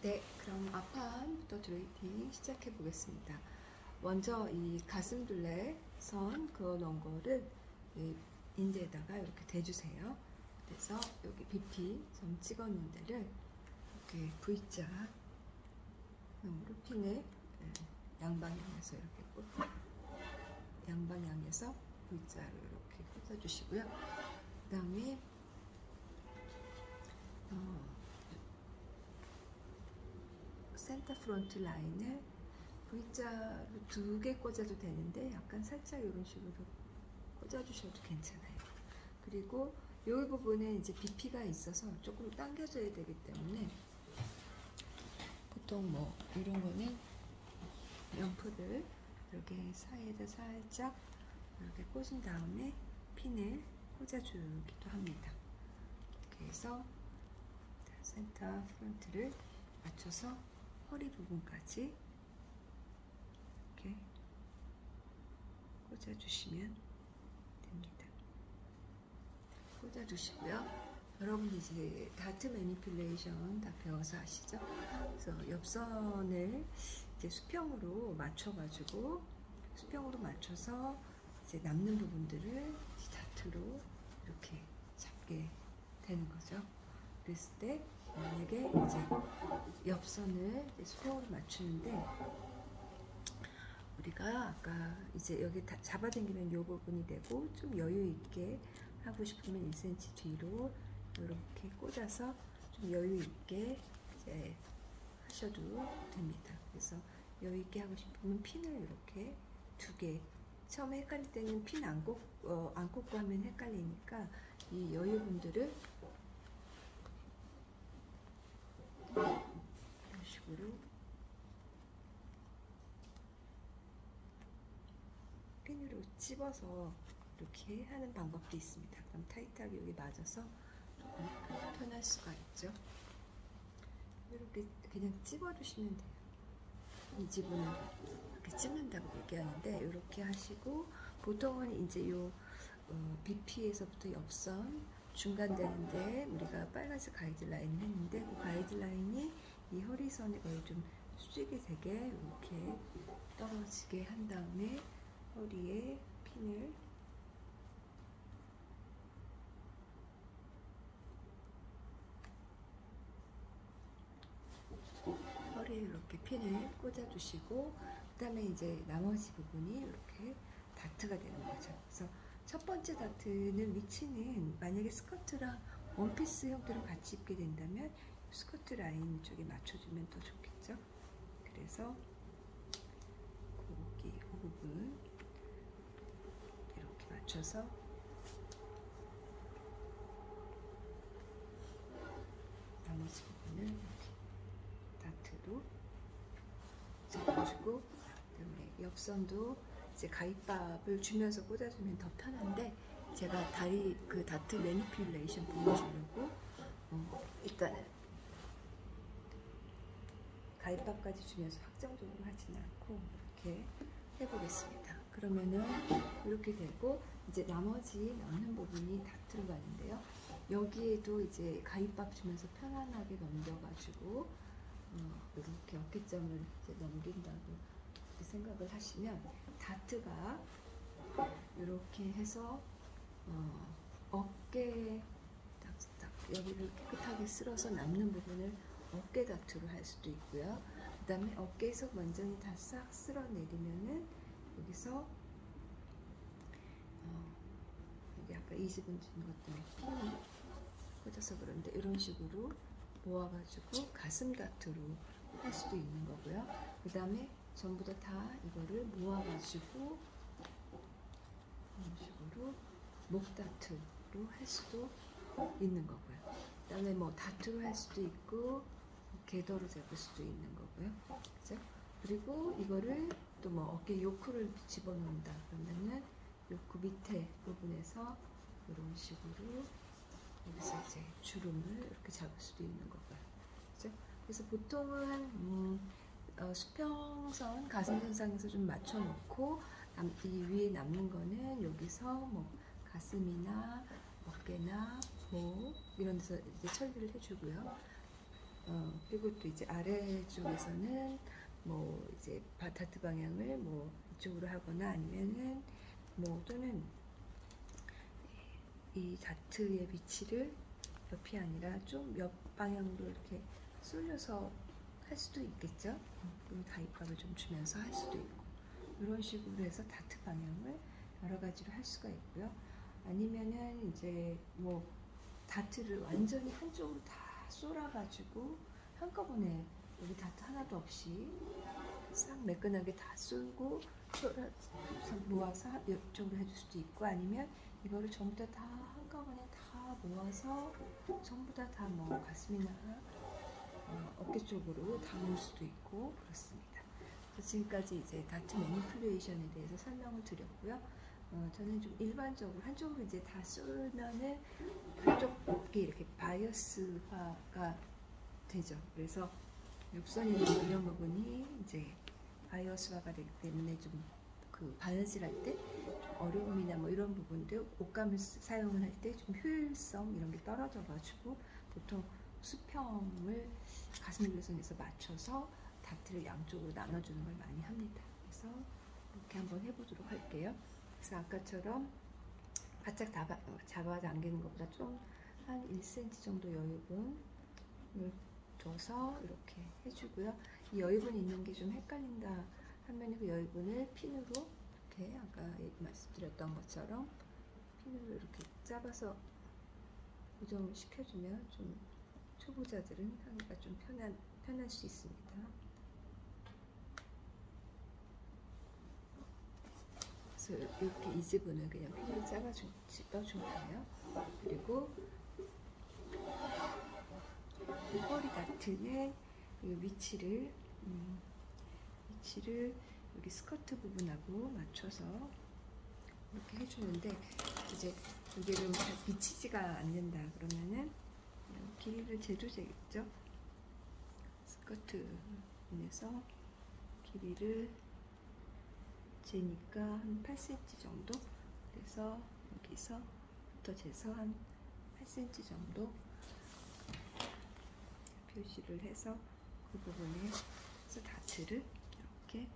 네, 그럼 앞판부터 드레이팅 시작해 보겠습니다. 먼저 이 가슴둘레 선 그어 놓은 거를 인대에다가 이렇게 대주세요. 그래서 여기 BP 점 찍어 놓은 데를 이렇게 V자 으로 핀을 양방향에서 이렇게 양방향에서 V자로 이렇게 꽂아 주시고요. 그 다음에 센터 프론트 라인을 V자로 2개 꽂아도 되는데 약간 살짝 이런 식으로 꽂아주셔도 괜찮아요. 그리고 이 부분에 이제 BP가 있어서 조금 당겨져야 되기 때문에 보통 뭐 이런 거는 연프를 이렇게 사이에다 살짝 이렇게 꽂은 다음에 핀을 꽂아주기도 합니다. 이렇게 해서 센터 프론트를 맞춰서 허리 부분까지 이렇게 꽂아주시면 됩니다. 꽂아주시고요. 여러분들 이제 다트 매니퓰레이션 다 배워서 아시죠? 그래서 옆선을 이제 수평으로 맞춰가지고 수평으로 맞춰서 이제 남는 부분들을 다트로 이렇게 잡게 되는 거죠. 그랬을 때 만약에 이제 옆선을 수평으로 맞추는데 우리가 아까 이제 여기 다 잡아당기면 이 부분이 되고 좀 여유 있게 하고 싶으면 1cm 뒤로 이렇게 꽂아서 좀 여유 있게 이제 하셔도 됩니다. 그래서 여유 있게 하고 싶으면 핀을 이렇게 2개 처음에 헷갈릴 때는 핀 안 꽂고 하면 헷갈리니까 이 여유 분들을 이런 식으로 핀으로 찝어서 이렇게 하는 방법도 있습니다. 그럼 타이트하게 여기 맞아서 조금 편할 수가 있죠. 이렇게 그냥 찝어주시면 돼요. 이 지분은 이렇게 찝는다고 얘기하는데 이렇게 하시고 보통은 이제 요 BP에서부터 옆선 중간 되는데 우리가 빨간색 가이드라인을 했는데 그 가이드라인이 이 허리선에 거의 좀 수직이 되게 이렇게 떨어지게 한 다음에 허리에 핀을 허리에 이렇게 핀을 꽂아 주시고 그 다음에 이제 나머지 부분이 이렇게 다트가 되는 거죠. 그래서 첫 번째 다트는 위치는 만약에 스커트랑 원피스 형태로 같이 입게 된다면 스커트 라인 쪽에 맞춰주면 더 좋겠죠. 그래서 그 부분 이렇게 맞춰서 나머지 부분을 이렇게 다트로 잡아주고 그다음에 옆선도 이제 가입밥을 주면서 꽂아주면 더 편한데 제가 다리 그 다트 매니퓰레이션 보여주려고 일단은 가입밥까지 주면서 확정적으로 하지는 않고 이렇게 해보겠습니다. 그러면은 이렇게 되고 이제 나머지 남는 부분이 다트로 가는데요. 여기에도 이제 가입밥 주면서 편안하게 넘겨가지고 이렇게 어깨점을 이제 넘긴다고 생각을 하시면 다트가 이렇게 해서 어깨 딱 여기를 깨끗하게 쓸어서 남는 부분을 어깨 다트로 할 수도 있고요. 그 다음에 어깨에서 완전히 다 싹 쓸어내리면은 여기서 여기 아까 20은 준 것 때문에 핀이 꽂아서 그런데 이런 식으로 모아가지고 가슴 다트로 할 수도 있는 거고요. 그 다음에 전부 다 이거를 모아가지고 이런 식으로 목 다트로 할 수도 있는 거고요. 그 다음에 뭐 다트로 할 수도 있고 궤도로 잡을 수도 있는 거고요. 그죠? 그리고 이거를 또 뭐 어깨 요크를 집어넣는다 그러면은 요크 밑에 부분에서 이런 식으로 여기서 이제 주름을 이렇게 잡을 수도 있는 거고요. 그죠? 그래서 보통은 수평선 가슴선상에서 좀 맞춰놓고 이 위에 남는 거는 여기서 뭐 가슴이나 어깨나 목 이런 데서 이제 처리를 해주고요. 그리고 또 이제 아래쪽에서는 뭐 이제 다트 방향을 뭐 이쪽으로 하거나 아니면은 뭐 또는 이 다트의 위치를 옆이 아니라 좀 옆 방향으로 이렇게 쏠려서 할 수도 있겠죠. 그리고 가입값을 좀 주면서 할 수도 있고 이런 식으로 해서 다트 방향을 여러 가지로 할 수가 있고요. 아니면은 이제 뭐 다트를 완전히 한쪽으로 다 쏠아가지고 한꺼번에 여기 다트 하나도 없이 싹 매끈하게 다 쏠고 모아서 이쪽으로 해줄 수도 있고, 아니면 이거를 전부 다 한꺼번에 다 모아서 전부 다 뭐 가슴이나 어깨 쪽으로 다 모을 수도 있고 그렇습니다. 그래서 지금까지 이제 다트 매니플레이션에 대해서 설명을 드렸고요. 저는 좀 일반적으로 한쪽으로 이제 다 쏠면은 한쪽이 이렇게 바이어스화가 되죠. 그래서 육선이나 이런 부분이 이제 바이어스화가 되기 때문에 좀 그 바느질할 때 어려움이나 뭐 이런 부분들, 옷감을 사용을 할 때 좀 효율성 이런 게 떨어져 가지고 보통 수평을 가슴 유선에서 맞춰서 다트를 양쪽으로 나눠주는 걸 많이 합니다. 그래서 이렇게 한번 해보도록 할게요. 그래서 아까처럼 바짝 잡아당기는 것보다 좀 한 1cm 정도 여유분을 둬서 이렇게 해주고요. 이 여유분 있는 게 좀 헷갈린다 하면 그 여유분을 핀으로 이렇게 아까 말씀드렸던 것처럼 핀으로 이렇게 잡아서 고정을 시켜주면 좀 초보자들은 하기가 좀 편할 수 있습니다. 그래서 이렇게 이 지분을 그냥 핀으로 찝어준 거예요. 그리고 이 허리 다트의 위치를 여기 스커트 부분하고 맞춰서 이렇게 해주는데, 이제 여기를 비치지가 않는다 그러면은 길이를 재도 되겠죠. 스커트 부분에서 길이를 재니까 한 8cm 정도, 그래서 여기서부터 재서 한 8cm 정도 표시를 해서 그 부분에서 다트를 이렇게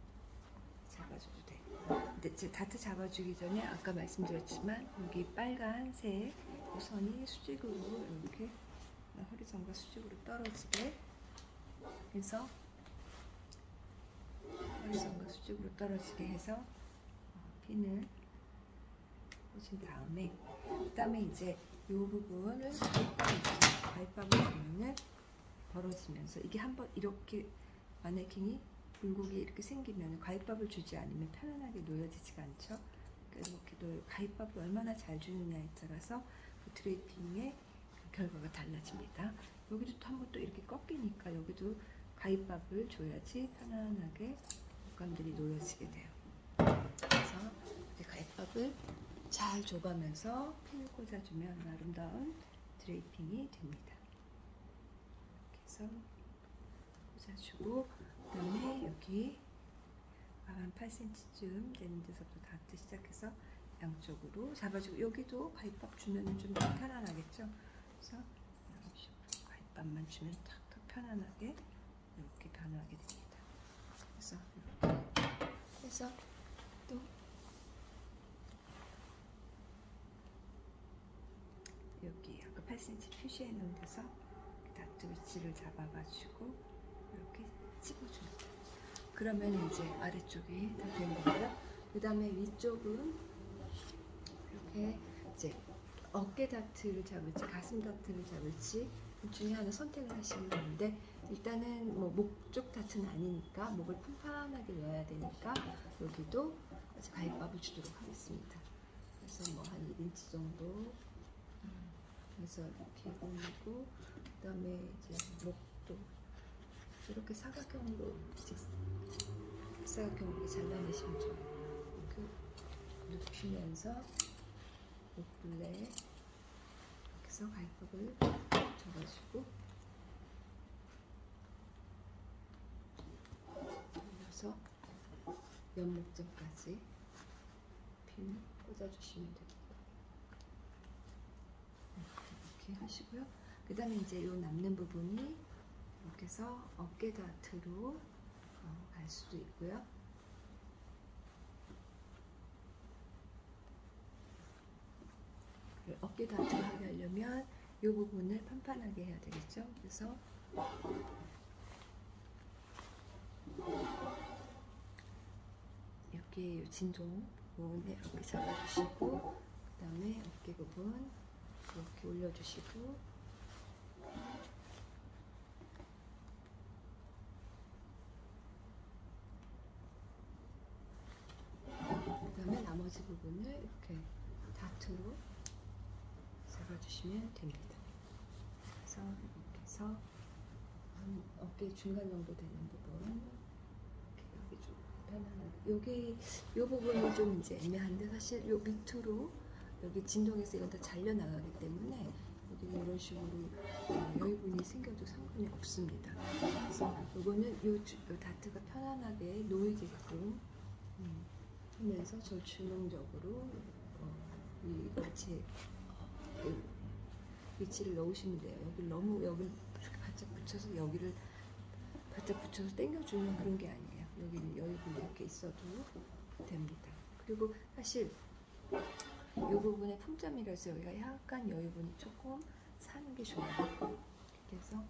잡아줘도 돼요. 근데 제 다트 잡아주기 전에 아까 말씀드렸지만 여기 빨간색 선이 수직으로 이렇게 허리선과 수직으로 떨어지게 해서 허리선과 수직으로 떨어지게 해서 핀을 꽂은 다음에 그다음에 이제 이 부분을 가입밥을 주면은 벌어지면서 이게 한번 이렇게 마네킹이 굴곡이 이렇게 생기면 가입밥을 주지 않으면 편안하게 놓여지지가 않죠. 그래서 이렇게 가입밥을 얼마나 잘 주느냐에 따라서 그 드레이핑의 결과가 달라집니다. 여기도 한번 또 이렇게 꺾이니까 여기도 가입밥을 줘야지 편안하게 옷감들이 놓여지게 돼요. 그래서 이제 가입밥을 잘 줘가면서 핀을 꽂아주면 아름다운 드레이핑이 됩니다. 이렇게 해서 꽂아주고, 그 다음에 여기 한 8cm쯤 되는 데서부터 다트 시작해서 양쪽으로 잡아주고, 여기도 가입밥 주면 좀 더 편안하겠죠. 그래서 이런 식으로 가입밥만 주면 딱 더 편안하게 이렇게 변하게 됩니다. 그래서 이렇게 해서 또 여기 아까 8cm 표시해 놓은 데서 다트 위치를 잡아가지고 이렇게 찝어줍니다. 그러면 이제 아래쪽이 다 된 거고요. 그 다음에 위쪽은 이렇게 이제 어깨 다트를 잡을지 가슴 다트를 잡을지 그 중에 하나 선택을 하시면 되는데, 일단은 뭐 목 쪽 다트는 아니니까 목을 판판하게 넣어야 되니까 여기도 가입밥을 주도록 하겠습니다. 그래서 뭐 한 1인치 정도 해서 이렇게 올리고, 그 다음에 이제 목도 이렇게 사각형으로 사각형으로 잘라내시면 좋아요. 이렇게 눕히면서 목둘레 이렇게 해서 가입밥을 줘가지고 올려서 옆목점까지 핀 꽂아주시면 됩니다. 이렇게 하시고요. 그 다음에 이제 요 남는 부분이 이렇게 해서 어깨 다트로 갈 수도 있고요. 어깨 다트를 하게 하려면 이 부분을 판판하게 해야 되겠죠. 그래서 여기 진동 부분에 이렇게 잡아주시고, 그 다음에 어깨 부분 이렇게 올려주시고, 그 다음에 나머지 부분을 이렇게 다트로 잡아주시면 됩니다. 그래서 이렇게 해서 어깨 중간 정도 되는 부분, 여기 좀 편안하게, 여기 이 부분이 좀 이제 애매한데, 사실 요 밑으로 여기 진동에서 이건 다 잘려 나가기 때문에 여기 이런 식으로 여유분이 생겨도 상관이 없습니다. 그래서 이거는 요 다트가 편안하게 놓이게끔 하면서 절충적으로 이 같이 위치를 넣으시면 돼요. 여기 너무 여기 이렇게 바짝 붙여서 여기를 바짝 붙여서 당겨주는 그런 게 아니에요. 여기 여유분이 이렇게 있어도 됩니다. 그리고 사실 이 부분에 품점이라서 여기가 약간 여유분이 조금 사는 게 좋아요. 이렇게 해서